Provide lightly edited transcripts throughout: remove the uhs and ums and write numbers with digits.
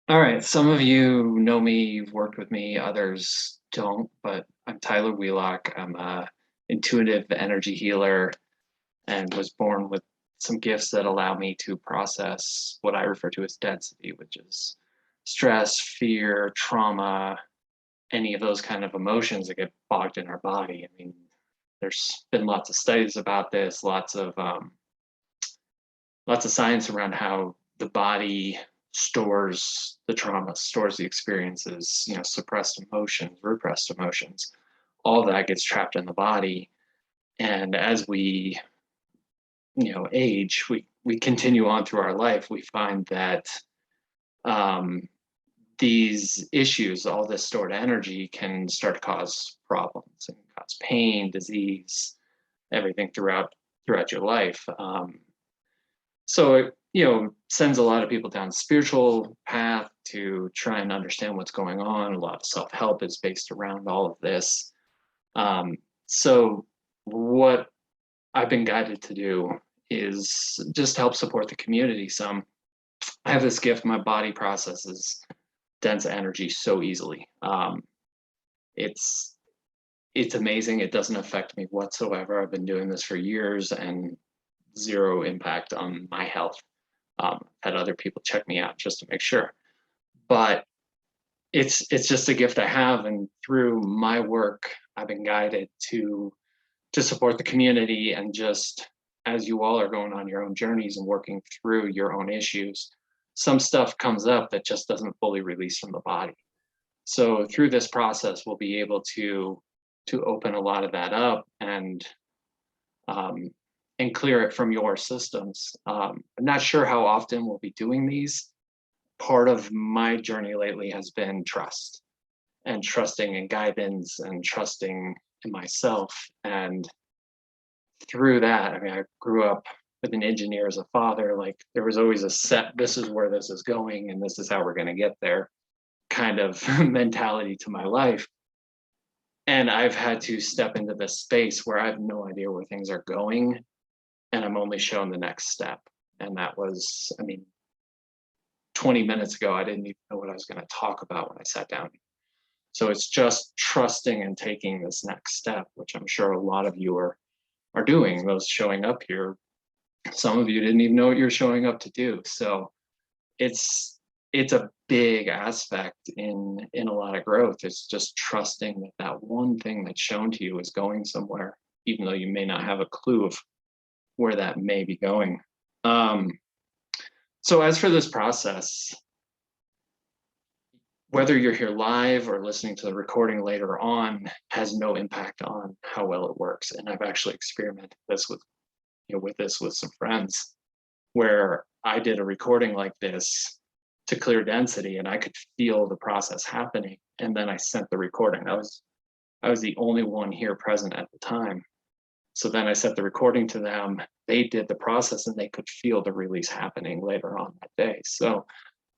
All right, some of you know me, you've worked with me, others don't, but I'm Tyler Wheelock. I'm a intuitive energy healer and was born with some gifts that allow me to process what I refer to as density, which is stress, fear, trauma, any of those kind of emotions that get bogged in our body. I mean, there's been lots of studies about this, lots of science around how the body stores the trauma, stores the experiences, suppressed emotions, repressed emotions. All that gets trapped in the body. And as we, age, we continue on through our life, we find that um, these issues, all this stored energy can start to cause problems and cause pain, disease, everything throughout your life. So it, sends a lot of people down spiritual path to try and understand what's going on. A lot of self-help is based around all of this. So what I've been guided to do is just help support the community some. I have this gift, my body processes dense energy so easily. It's it's amazing. It doesn't affect me whatsoever. I've been doing this for years and zero impact on my health. Had other people check me out just to make sure. But it's just a gift I have, and through my work, I've been guided to support the community, and just as you all are going on your own journeys and working through your own issues, some stuff comes up that just doesn't fully release from the body. So through this process, we'll be able to open a lot of that up um, and clear it from your systems. I'm not sure how often we'll be doing these. Part of my journey lately has been trust and trusting in guidance and trusting in myself. And through that, I mean, I grew up with an engineer as a father. Like there was always a set, this is where this is going and this is how we're going to get there kind of mentality to my life. And I've had to step into this space where I have no idea where things are going and I'm only shown the next step. And that was, I mean, 20 minutes ago, I didn't even know what I was going to talk about when I sat down. So it's just trusting and taking this next step, which I'm sure a lot of you are doing. Those showing up here, some of you didn't even know what you're showing up to do. So it's it's a big aspect in a lot of growth. It's just trusting that that one thing that's shown to you is going somewhere, even though you may not have a clue of where that may be going. Um, so as for this process, whether you're here live or listening to the recording later on has no impact on how well it works. And I've actually experimented this with some friends where I did a recording like this to clear density and I could feel the process happening. And then I sent the recording. I was the only one here present at the time. So then I sent the recording to them. They did the process and they could feel the release happening later on that day. So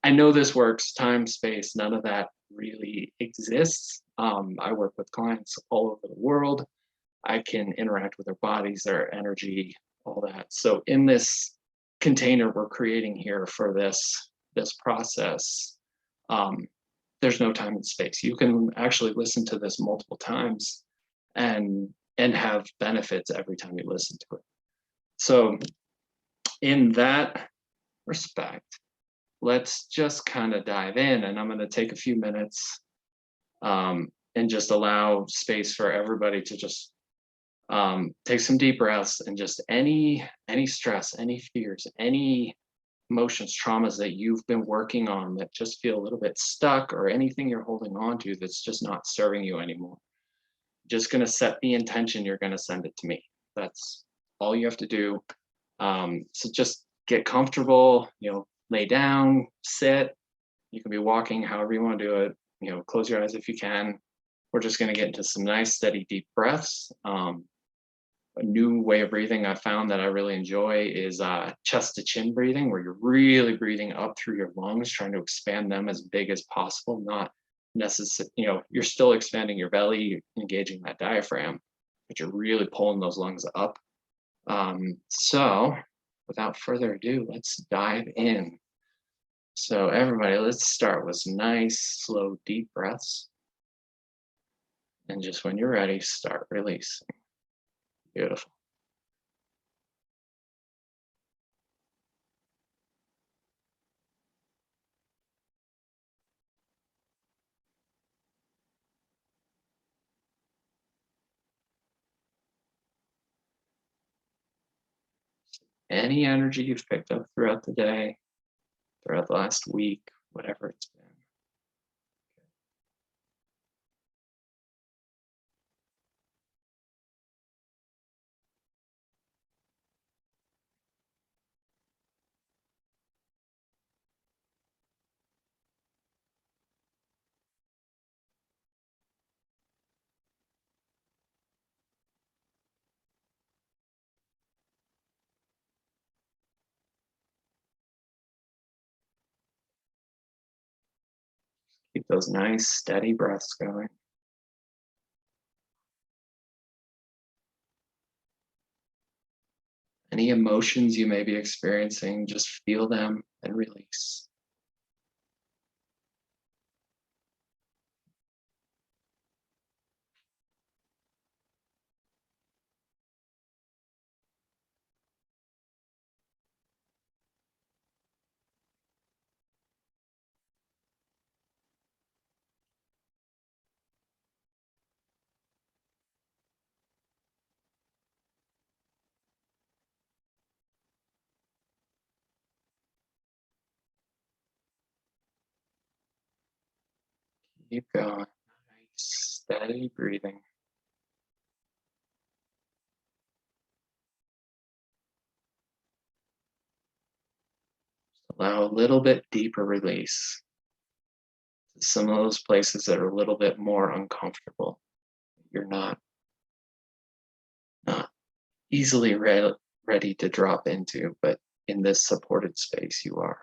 I know this works, time, space, none of that really exists. I work with clients all over the world. I can interact with their bodies, their energy, all that. So in this container we're creating here for this process, um, there's no time and space. You can actually listen to this multiple times and have benefits every time you listen to it. So in that respect, let's just kind of dive in, and I'm going to take a few minutes and just allow space for everybody to just take some deep breaths, and just any stress, any fears, any emotions, traumas that you've been working on that just feel a little bit stuck, or anything you're holding on to that's just not serving you anymore. Just going to set the intention, you're going to send it to me. That's all you have to do. So just get comfortable, lay down, sit. You can be walking, however you want to do it. Close your eyes if you can. We're just going to get into some nice, steady, deep breaths. A new way of breathing I found that I really enjoy is chest to chin breathing, where you're really breathing up through your lungs, trying to expand them as big as possible. Not necessarily, you're still expanding your belly, engaging that diaphragm, but you're really pulling those lungs up. So without further ado, let's dive in. So everybody, let's start with some nice, slow, deep breaths. And just when you're ready, start releasing. Beautiful. Any energy you've picked up throughout the day, throughout the last week, whatever it's been. Keep those nice, steady breaths going. Any emotions you may be experiencing, just feel them and release. Keep going. Nice, steady breathing. Allow a little bit deeper release. Some of those places that are a little bit more uncomfortable. You're not easily ready to drop into, but in this supported space you are.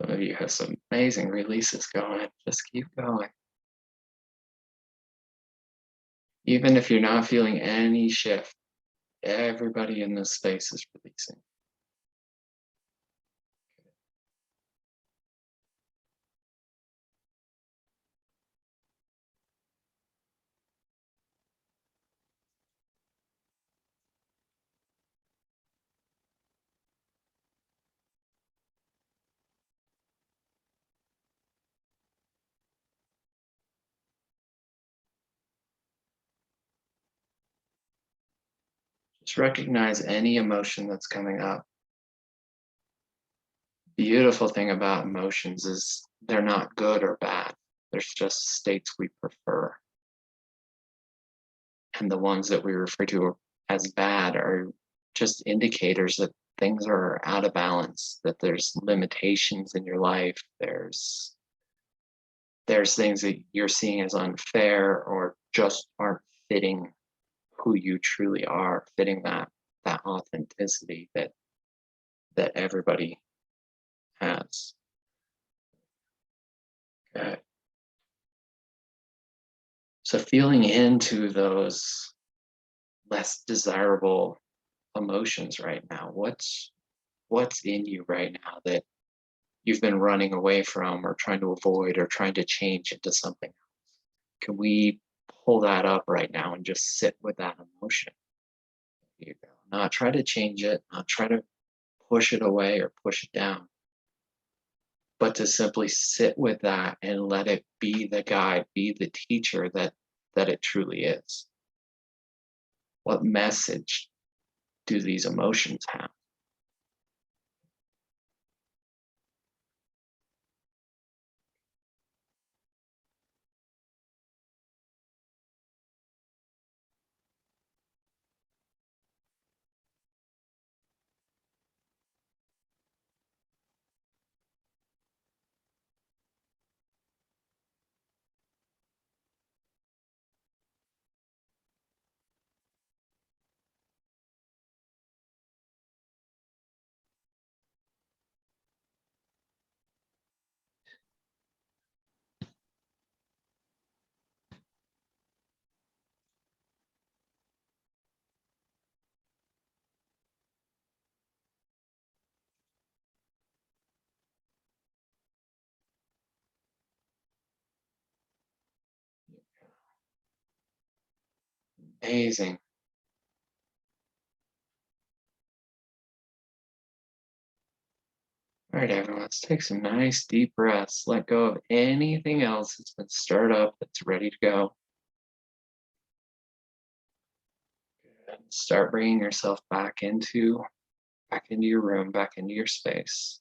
Some of you have some amazing releases going. Just keep going. Even if you're not feeling any shift, everybody in this space is releasing. Just recognize any emotion that's coming up. Beautiful thing about emotions is they're not good or bad. There's just states we prefer. And the ones that we refer to as bad are just indicators that things are out of balance, that there's limitations in your life, there's things that you're seeing as unfair or just aren't fitting who you truly are, fitting that authenticity that everybody has. Okay. So feeling into those less desirable emotions right now, what's in you right now that you've been running away from or trying to avoid or trying to change into something else? Can we pull that up right now and just sit with that emotion? Here you go. Not try to change it, not try to push it away or push it down. but to simply sit with that and let it be the guide, be the teacher that it truly is. What message do these emotions have? Amazing. All right, everyone, let's take some nice deep breaths. Let go of anything else that's been stirred up that's ready to go. And start bringing yourself back into your room, back into your space.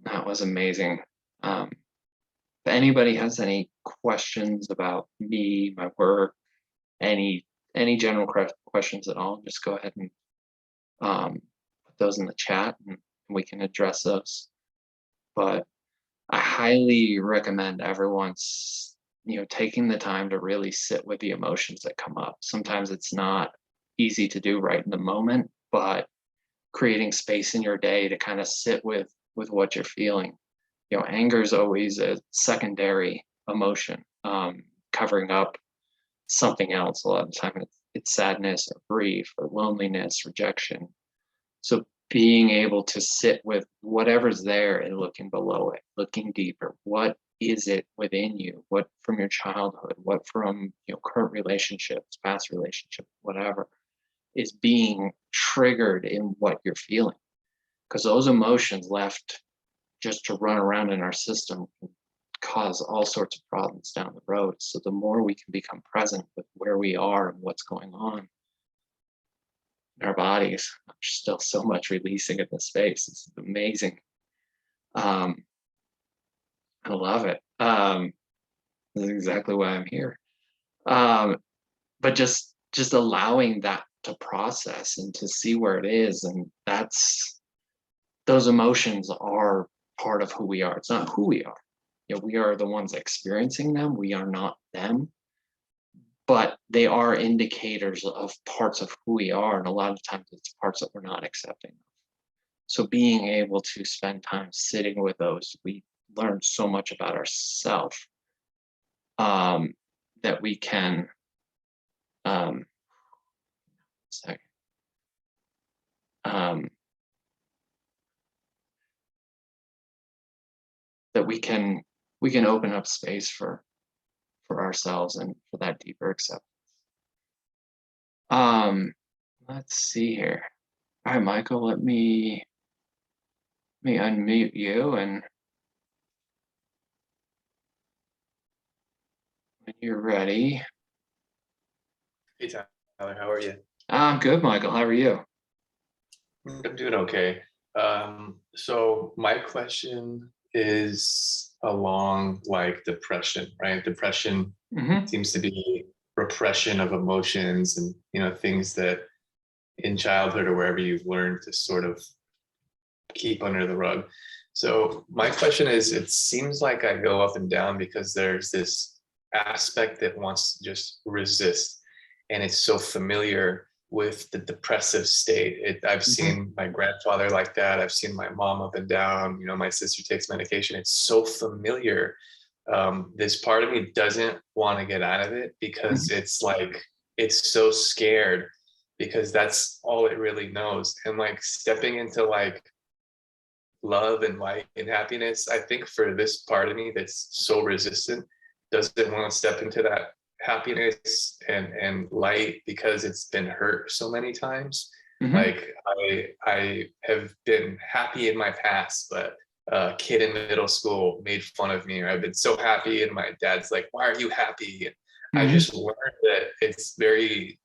That was amazing. If anybody has any questions about me, my work, any general questions at all, just go ahead and put those in the chat, and we can address those. But I highly recommend everyone's, taking the time to really sit with the emotions that come up. Sometimes it's not easy to do right in the moment, but creating space in your day to kind of sit with what you're feeling. Anger is always a secondary emotion, covering up something else. A lot of the time it's sadness or grief or loneliness, rejection. So being able to sit with whatever's there and looking below it, looking deeper, what is it within you? What from your childhood? What from current relationships, past relationships, whatever is being triggered in what you're feeling? Because those emotions left just to run around in our system can cause all sorts of problems down the road. So the more we can become present with where we are and what's going on in our bodies, there's still so much releasing in the space. It's amazing. I love it. This is exactly why I'm here. But just allowing that to process and to see where it is, and those emotions are part of who we are. It's not who we are. We are the ones experiencing them. We are not them, but they are indicators of parts of who we are. And a lot of times it's parts that we're not accepting. So being able to spend time sitting with those, we learn so much about ourselves, that we can, sorry, um, that we can open up space for ourselves and for that deeper acceptance. Um, let's see here. All right, Michael, let me unmute you, and when you're ready. Hey Tyler, how are you? I'm good, Michael. How are you? I'm doing okay. So my question is along like depression, right? Depression Mm-hmm. seems to be repression of emotions and things that in childhood or wherever you've learned to sort of keep under the rug. So my question is, it seems like I go up and down because there's this aspect that wants to just resist, and it's so familiar with the depressive state. I've Mm-hmm. seen my grandfather like that. I've seen my mom up and down. My sister takes medication. It's so familiar. This part of me doesn't want to get out of it because it's like it's so scared because that's all it really knows. And like stepping into like love and light and happiness, I think for this part of me that's so resistant doesn't want to step into that happiness and light because it's been hurt so many times. Mhm. Like I have been happy in my past, but a kid in middle school made fun of me, or I've been so happy and my dad's like, why are you happy? And I Mhm. just learned that it's very,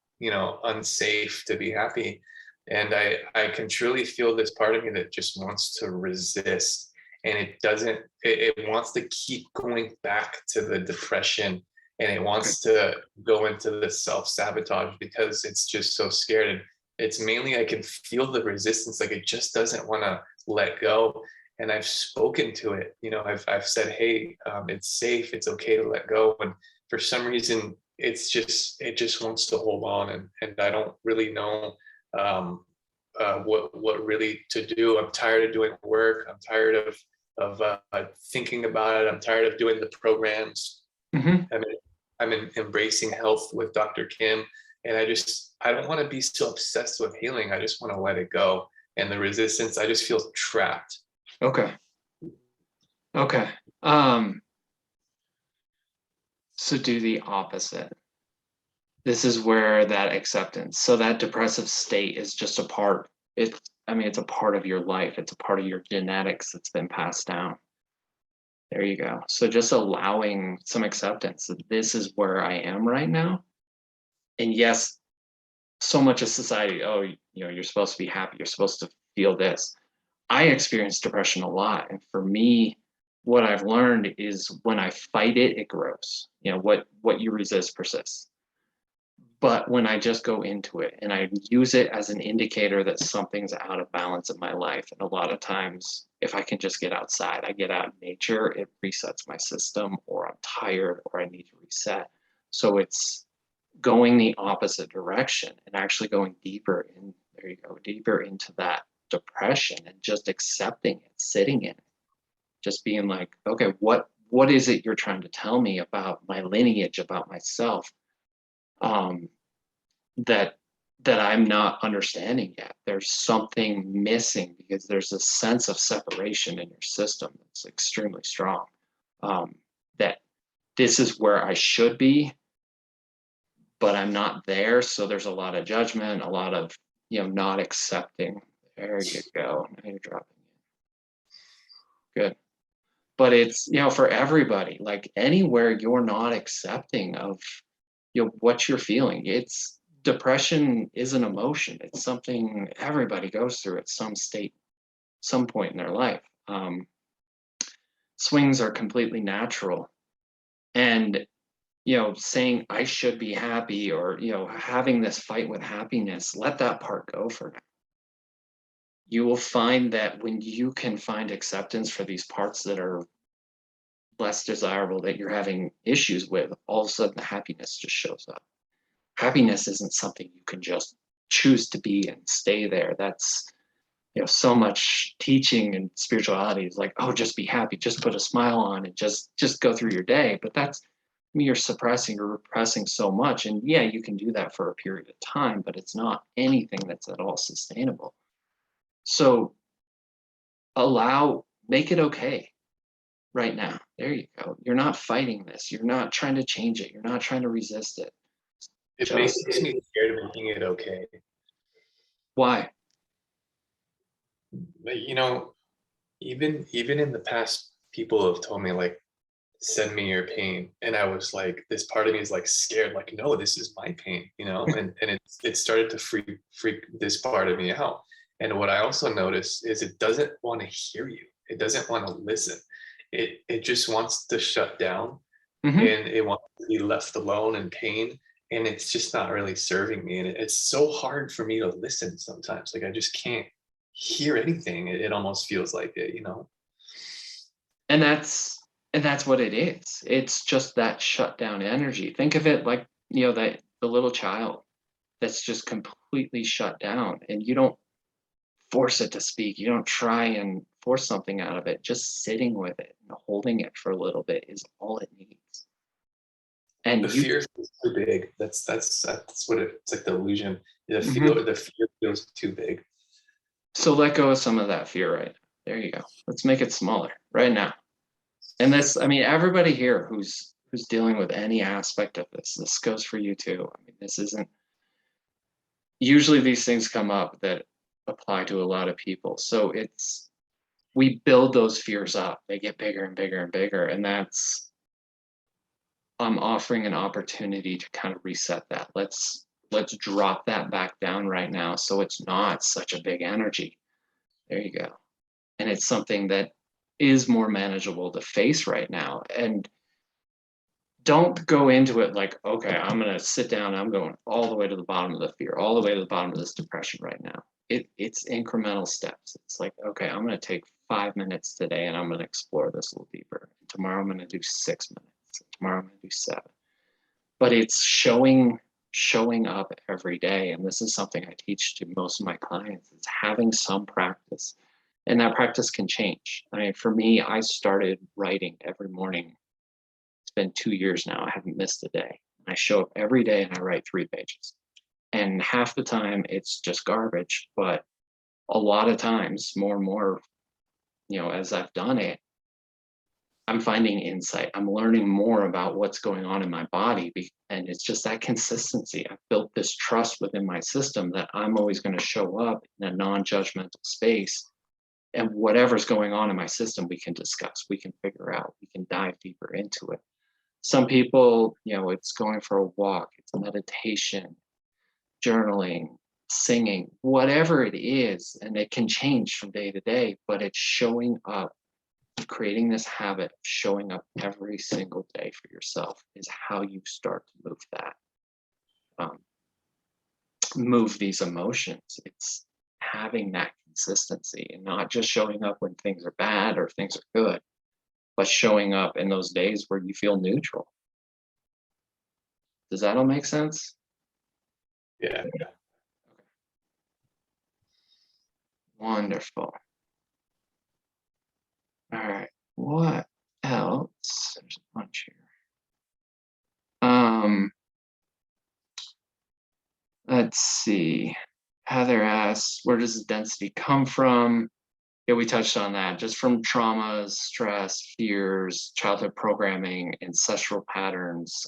unsafe to be happy. And I can truly feel this part of me that just wants to resist. And it doesn't, it wants to keep going back to the depression, and it Okay. wants to go into the self-sabotage because it's just so scared. And it's mainly, I can feel the resistance, like it just doesn't want to let go. And I've spoken to it, I've said, hey, it's safe, it's okay to let go. And for some reason, it just wants to hold on, and I don't really know um, what really to do. I'm tired of doing work. I'm tired of thinking about it. I'm tired of doing the programs. Mhm. I'm in, I'm embracing health with Dr. Kim, and I don't want to be so obsessed with healing. I just want to let it go. And the resistance, I just feel trapped. Okay. Okay. Um, so do the opposite. This is where that acceptance, so that depressive state is just a part. It's, I mean, it's a part of your life. It's a part of your genetics that's been passed down. There you go. So just allowing some acceptance that this is where I am right now. And yes, so much of society, oh, you're supposed to be happy. You're supposed to feel this. I experience depression a lot. And for me, what I've learned is when I fight it, it grows. What you resist persists. But when I just go into it and I use it as an indicator that something's out of balance in my life, and a lot of times, if I can just get outside, I get out in nature, it resets my system, or I'm tired, or I need to reset. So it's going the opposite direction and actually going deeper in, there you go, deeper into that depression and just accepting it, sitting in it, just being like, okay, what is it you're trying to tell me about my lineage, about myself? Um, that I'm not understanding yet. There's something missing because there's a sense of separation in your system that's extremely strong. Um, that this is where I should be, but I'm not there. So there's a lot of judgment, a lot of not accepting. There you go. Now you're dropping it. Good. But it's for everybody. Like anywhere you're not accepting of what you're feeling, it's depression is an emotion. It's something everybody goes through at some state, some point in their life. Swings are completely natural, and saying I should be happy, or having this fight with happiness, let that part go for now. You will find that when you can find acceptance for these parts that are less desirable, that you're having issues with, all of a sudden the happiness just shows up. Happiness isn't something you can just choose to be and stay there. That's so much teaching and spirituality is like, oh, just be happy, just put a smile on, and just go through your day. But that's, I mean, you're suppressing or repressing so much. And yeah, you can do that for a period of time, but it's not anything that's at all sustainable. So make it okay right now. There you go. You're not fighting this. You're not trying to change it. You're not trying to resist it. It Just makes me scared of making it okay. why? But, even in the past, people have told me, like, send me your pain, and I was like, this part of me is like scared, like, no, this is my pain, and it started to freak this part of me out. And what I also noticed is it doesn't want to hear you. It doesn't want to listen. It just wants to shut down, Hmm. and it wants to be left alone in pain, and it's just not really serving me. And it's so hard for me to listen sometimes. Like I just can't hear anything. It almost feels like it. And that's what it is. It's just that shut down energy. Think of it like, that the little child that's just completely shut down, and you don't force it to speak. You don't try and force something out of it. Just sitting with it and holding it for a little bit is all it needs. The And you fear feels too big. That's what it's like, the illusion. Mhm. The fear feels too big. So let go of some of that fear right now. There you go. Let's make it smaller right now. And this, I mean, everybody here who's dealing with any aspect of this goes for you too. I mean, this isn't, usually these things come up that apply to a lot of people. So we build those fears up. They get bigger and bigger and bigger. And I'm offering an opportunity to kind of reset that. Let's drop that back down right now so it's not such a big energy. There you go. And it's something that is more manageable to face right now. And don't go into it like, okay, I'm going to sit down. I'm going all the way to the bottom of the fear, all the way to the bottom of this depression right now. It's incremental steps. It's like, okay, I'm going to take 5 minutes today and I'm going to explore this a little deeper. Tomorrow I'm going to do 6 minutes. Tomorrow I'm going to do 7. But it's showing up every day. And this is something I teach to most of my clients. It's having some practice. And that practice can change. I mean, for me, I started writing every morning. It's been 2 years now. I haven't missed a day. I show up every day and I write 3 pages. And half the time it's just garbage, but a lot of times, more and more, as I've done it, I'm finding insight. I'm learning more about what's going on in my body. And it's just that consistency. I've built this trust within my system that I'm always going to show up in a non-judgmental space. And whatever's going on in my system, we can discuss, we can figure out, we can dive deeper into it. Some people, it's going for a walk, it's meditation, journaling, singing, whatever it is, and it can change from day to day, but it's showing up, creating this habit of showing up every single day for yourself is how you start to move that, move these emotions. It's having that consistency and not just showing up when things are bad or things are good, but showing up in those days where you feel neutral. Does that all make sense? Yeah. Wonderful. All right. What else? There's a bunch here. Let's see. Heather asks, where does the density come from? Yeah, we touched on that. Just from traumas, stress, fears, childhood programming, ancestral patterns,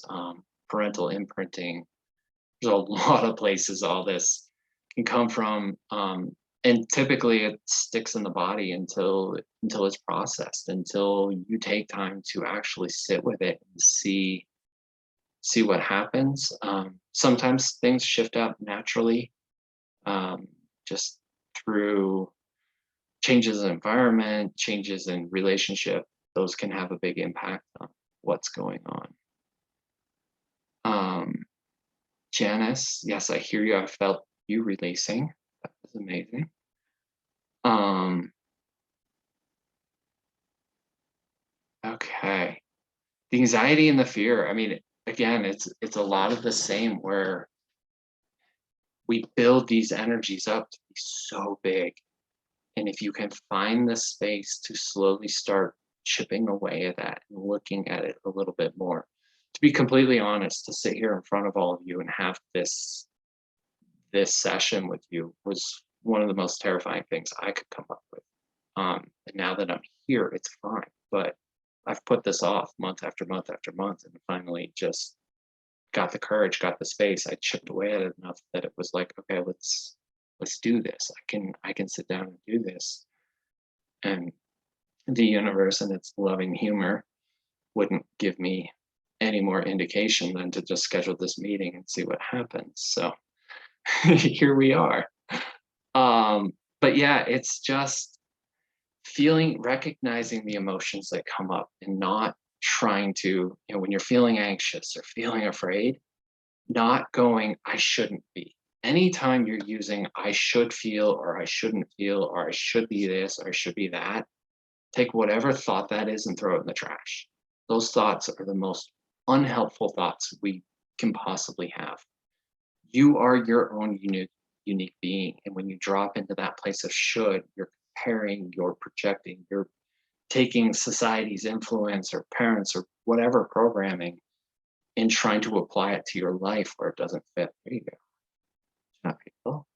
parental imprinting. There's a lot of places all this can come from. And typically it sticks in the body until it's processed, until you take time to actually sit with it and see what happens. Sometimes things shift out naturally, just through changes in environment, changes in relationship. Those can have a big impact on what's going on. Janice, yes, I hear you. I felt you releasing. That was amazing. Okay. The anxiety and the fear. I mean, again, it's a lot of the same, where we build these energies up to be so big. And if you can find the space to slowly start chipping away at that and looking at it a little bit more, to be completely honest, to sit here in front of all of you and have this session with you was one of the most terrifying things I could come up with. And now that I'm here, it's fine. But I've put this off month after month after month, and finally just got the courage, got the space. I chipped away at it enough that it was like, okay, let's do this. I can sit down and do this. And the universe and its loving humor wouldn't give me any more indication than to just schedule this meeting and see what happens. So here we are. But yeah, it's just recognizing the emotions that come up and not trying to, when you're feeling anxious or feeling afraid, not going, I shouldn't be. Anytime you're using I should feel or I shouldn't feel or I should be this or I should be that, take whatever thought that is and throw it in the trash. Those thoughts are the most unhelpful thoughts we can possibly have. You are your own unique being. And when you drop into that place of should, you're comparing, you're projecting, you're taking society's influence or parents or whatever programming and trying to apply it to your life where it doesn't fit. There you go. Not people.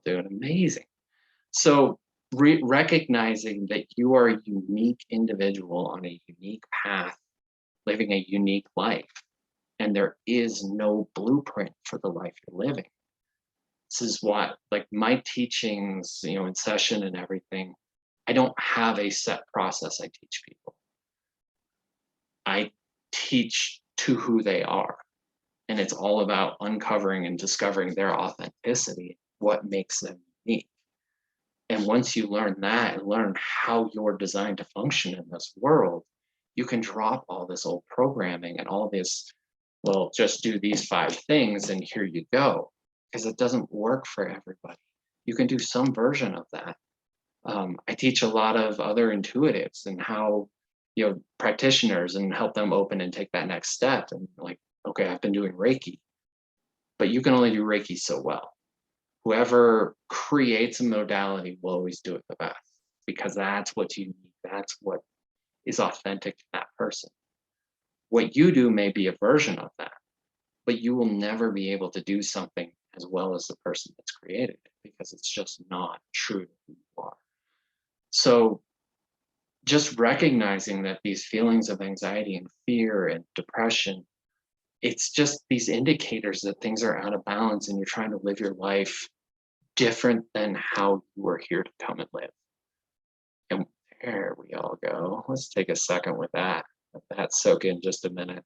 You're doing amazing. So recognizing that you are a unique individual on a unique path, living a unique life, and there is no blueprint for the life you're living. this is what, like, my teachings, in session and everything, I don't have a set process I teach people. I teach to who they are. And it's all about uncovering and discovering their authenticity, what makes them unique. And once you learn that and learn how you're designed to function in this world, you can drop all this old programming and all this, well, just do these 5 things and here you go. Because it doesn't work for everybody. You can do some version of that. I teach a lot of other intuitives and how, practitioners, and help them open and take that next step. And like, okay, I've been doing Reiki, but you can only do Reiki so well. Whoever creates a modality will always do it the best because that's what you need. That's what is authentic to that person. What you do may be a version of that, but you will never be able to do something as well as the person that's created it because it's just not true to who you are. So just recognizing that these feelings of anxiety and fear and depression, it's just these indicators that things are out of balance and you're trying to live your life different than how you were here to come and live. And there we all go. Let's take a second with that. Let that soak in just a minute.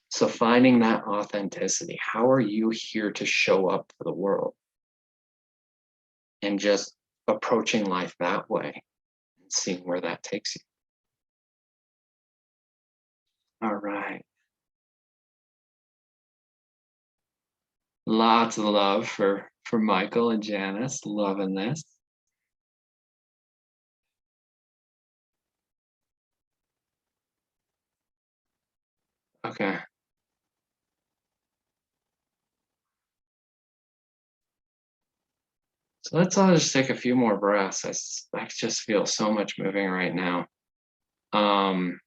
So finding that authenticity, how are you here to show up for the world? And just approaching life that way and seeing where that takes you. All right. Lots of love for Michael and Janice. Loving this. Okay. So let's all just take a few more breaths. I just feel so much moving right now. Um,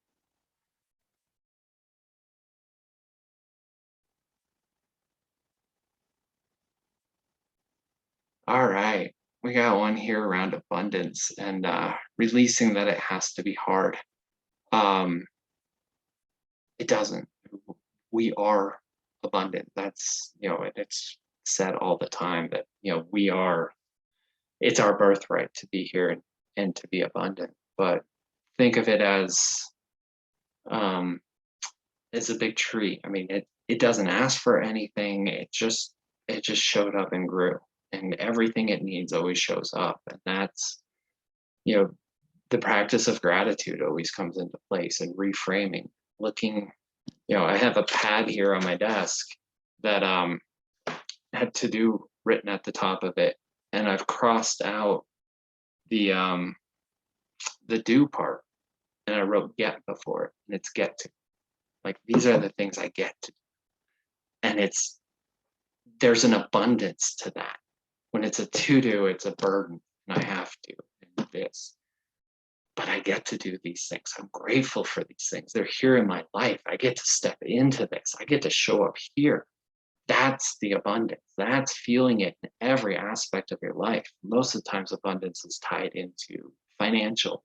all right. We got one here around abundance and releasing that it has to be hard. Um, it doesn't. We are abundant. That's, it's said all the time that, it's our birthright to be here and to be abundant. But think of it um, as a big tree. I mean, it doesn't ask for anything. It just showed up and grew, and everything it needs always shows up. And that's, you know, the practice of gratitude always comes into place, and reframing, looking. I have a pad here on my desk that had to do written at the top of it, and I've crossed out the do part, and I wrote get before it, and it's get to. Like, these are the things I get to, and there's an abundance to that. When it's a to do, it's a burden, and I have to and this. But I get to do these things. I'm grateful for these things. They're here in my life. I get to step into this. I get to show up here. That's the abundance. That's feeling it in every aspect of your life. Most of the times, abundance is tied into financial,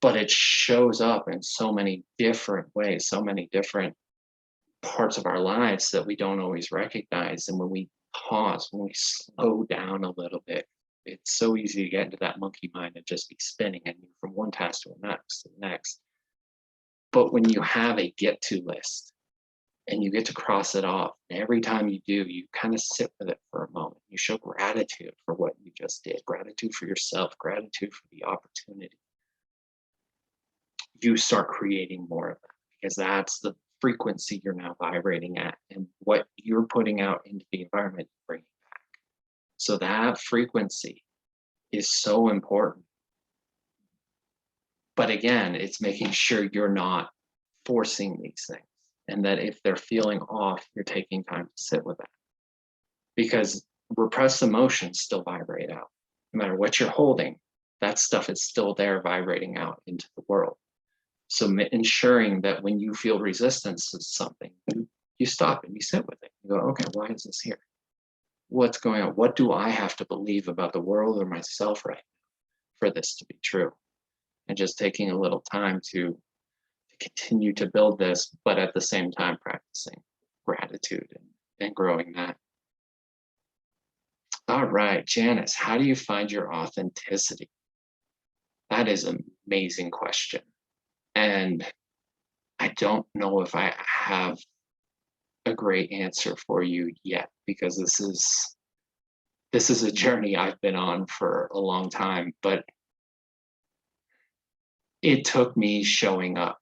but it shows up in so many different ways, so many different parts of our lives that we don't always recognize. And when we pause, when we slow down a little bit, it's so easy to get into that monkey mind and just be spinning and move from one task to the next. But when you have a get to list and you get to cross it off, and every time you do, you kind of sit with it for a moment. You show gratitude for what you just did, gratitude for yourself, gratitude for the opportunity. You start creating more of that, because that's the frequency you're now vibrating at, and what you're putting out into the environment, bringing back. So that frequency is so important. But again, it's making sure you're not forcing these things, and that if they're feeling off, you're taking time to sit with that. Because repressed emotions still vibrate out. No matter what you're holding, that stuff is still there vibrating out into the world. So ensuring that when you feel resistance to something, you stop and you sit with it. You go, okay, why is this here? What's going on? What do I have to believe about the world or myself right now for this to be true? And just taking a little time to continue to build this, but at the same time practicing. gratitude and growing that. All right, Janice, how do you find your authenticity? That is an amazing question. And I don't know if I have a great answer for you yet, because this is a journey I've been on for a long time, but it took me showing up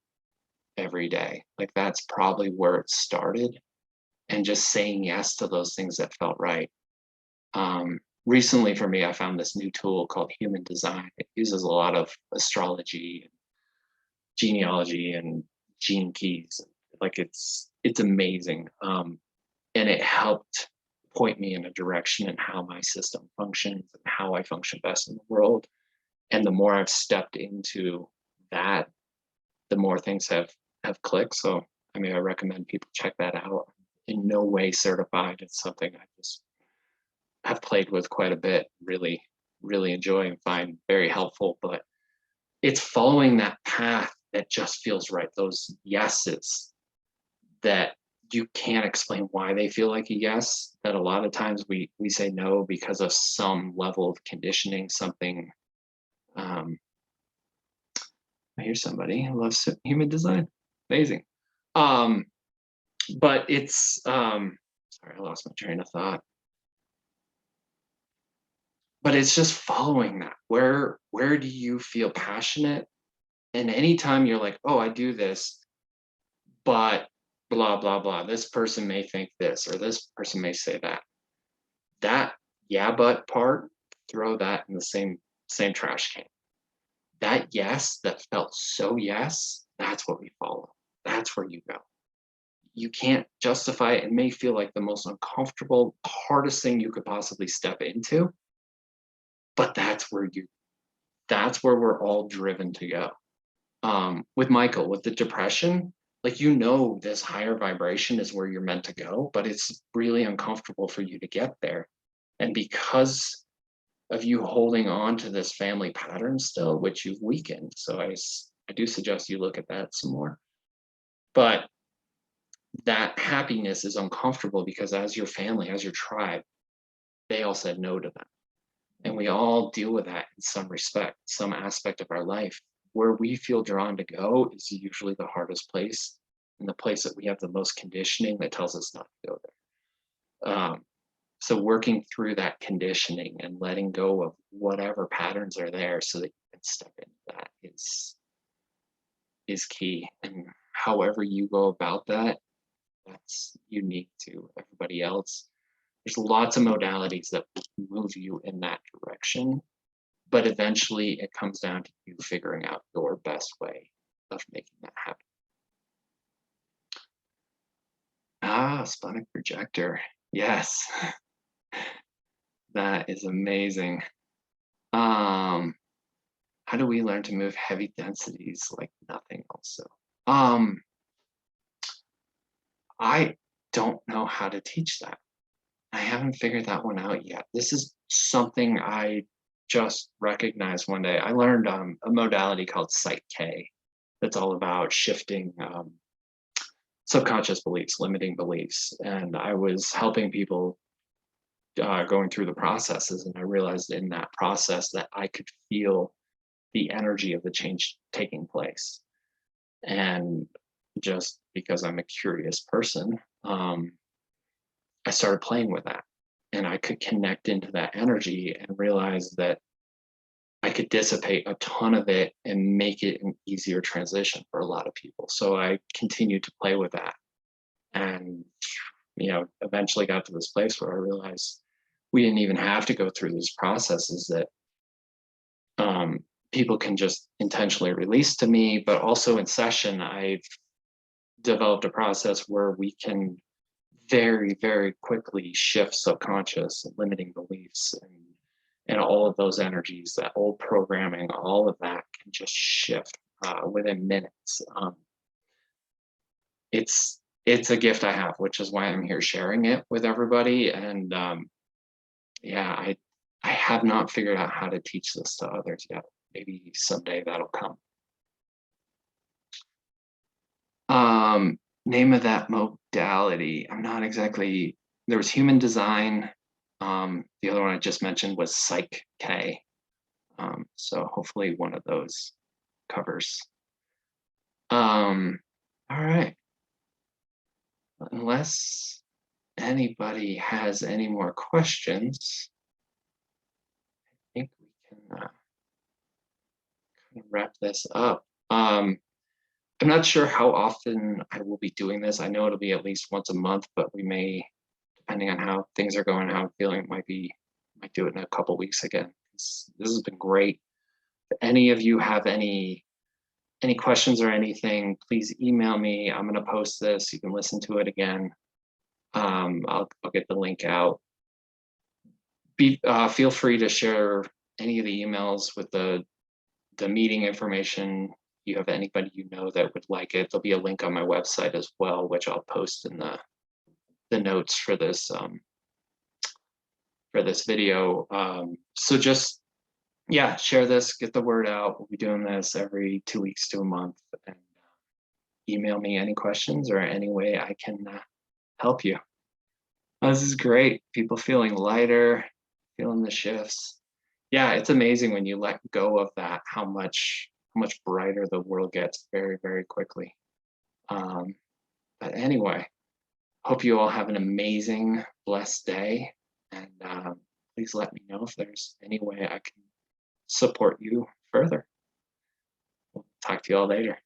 every day. Like that's probably where it started, and just saying yes to those things that felt right. Recently for me, I found this new tool called Human Design. It uses a lot of astrology, genealogy, and gene keys. Like it's amazing. And it helped point me in a direction in how my system functions and how I function best in the world. And the more I've stepped into that, the more things have clicked. So I mean, I recommend people check that out. In no way certified. It's something I just have played with quite a bit, really enjoy and find very helpful. But it's following that path that just feels right. Those yeses that you can't explain why they feel like a yes, that a lot of times we say no because of some level of conditioning, something. I hear somebody who loves human design. Amazing. But it's sorry, I lost my train of thought. But it's just following that. Where do you feel passionate? And anytime you're like, oh, I do this, but blah blah blah, this person may think this or this person may say that. That yeah but part, throw that in the same trash can. That yes that felt so yes, that's what we follow. That's where you go. You can't justify it. It may feel like the most uncomfortable, hardest thing you could possibly step into, but that's where we're all driven to go. With Michael, with the depression, like, this higher vibration is where you're meant to go, but it's really uncomfortable for you to get there. And because of you holding on to this family pattern still, which you've weakened. So I do suggest you look at that some more. But that happiness is uncomfortable because as your family, as your tribe, they all said no to that. And we all deal with that in some respect, some aspect of our life. Where we feel drawn to go is usually the hardest place, and the place that we have the most conditioning that tells us not to go there. So working through that conditioning and letting go of whatever patterns are there so that you can step into that is key. And however you go about that, that's unique to everybody else. There's lots of modalities that move you in that direction, but eventually it comes down to you figuring out your best way of making that happen. Splenic projector. Yes. That is amazing. How do we learn to move heavy densities like nothing also? I don't know how to teach that. I haven't figured that one out yet. This is something I just recognized one day. I learned a modality called Psych K that's all about shifting subconscious beliefs, limiting beliefs. And I was helping people going through the processes, and I realized in that process that I could feel the energy of the change taking place. And just because I'm a curious person, I started playing with that, and I could connect into that energy and realize that I could dissipate a ton of it and make it an easier transition for a lot of people. So I continued to play with that, and eventually got to this place where I realized we didn't even have to go through these processes, that people can just intentionally release to me. But also in session, I've developed a process where we can very, very quickly shift subconscious and limiting beliefs and all of those energies, that old programming, all of that can just shift within minutes. It's a gift I have, which is why I'm here sharing it with everybody. And I have not figured out how to teach this to others yet. Maybe someday that'll come. name of that modality. I'm not exactly, there was human design. The other one I just mentioned was Psych K. So hopefully one of those covers. All right. Unless anybody has any more questions, I think we can kind of wrap this up. I'm not sure how often I will be doing this. I know it'll be at least once a month, but we may, depending on how things are going, how I'm feeling, it might do it in a couple weeks again. This has been great. If any of you have any questions or anything, please email me. I'm going to post this. You can listen to it again. I'll get the link out. Feel free to share any of the emails with the meeting information. You have anybody you know that would like it. There'll be a link on my website as well, which I'll post in the notes for this video. So just, yeah, share this, get the word out. We'll be doing this every 2 weeks to a month, and email me any questions or any way I can help you. This is great. People feeling lighter, feeling the shifts. Yeah, it's amazing when you let go of that, how much brighter the world gets very, very quickly. But anyway, hope you all have an amazing, blessed day. And please let me know if there's any way I can support you further. We'll talk to you all later.